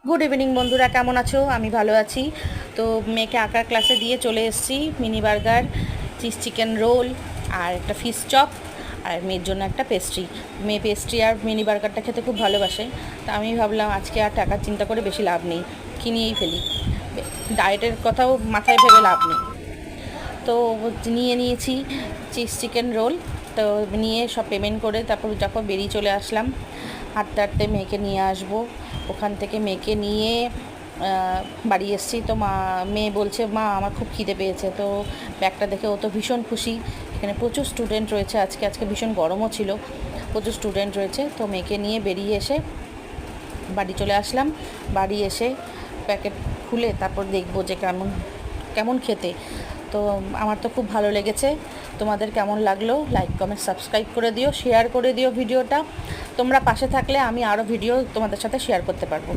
Good evening বন্ধুরা, কেমন আছো? আমি ভালো আছি। তো মেয়েকে আঁকার ক্লাসে দিয়ে চলে এসেছি। Mini burger, cheese chicken roll আর একটা ফিশ চপ, আর মেয়ের জন্য একটা পেস্ট্রি। মেয়ে পেস্ট্রি আর মিনি বার্গারটা খেতে খুব ভালোবাসে। তা আমি ভাবলাম আজকে আর টাকার চিন্তা করে বেশি লাভ নেই, কিনিয়েই ফেলি। ডায়েটের কথাও মাথায় ভেবে লাভ নেই। তো নিয়ে নিয়েছি চিজ চিকেন রোল। তো নিয়ে সব পেমেন্ট করে তারপর যখন বেরিয়ে চলে আসলাম। হাঁটতে হাঁটতে মেয়েকে নিয়ে আসবো। ওখান থেকে মেয়েকে নিয়ে বাড়ি এসেছি। তো মেয়ে বলছে, মা আমার খুব খিদে পেয়েছে। তো ব্যাগটা দেখে ও তো ভীষণ খুশি। এখানে প্রচুর স্টুডেন্ট রয়েছে, আজকে ভীষণ গরমও ছিল, প্রচুর স্টুডেন্ট রয়েছে। তো মেয়েকে নিয়ে বেরিয়ে এসে বাড়ি চলে আসলাম। বাড়ি এসে প্যাকেট খুলে তারপর দেখবো যে কেমন কেমন খেতে। তো আমার তো খুব ভালো লেগেছে। তোমাদের কেমন লাগলো? লাইক কমেন্ট সাবস্ক্রাইব করে দিও, শেয়ার করে দিও ভিডিওটা। তোমরা পাশে থাকলে আমি আরও ভিডিও তোমাদের সাথে শেয়ার করতে পারবো।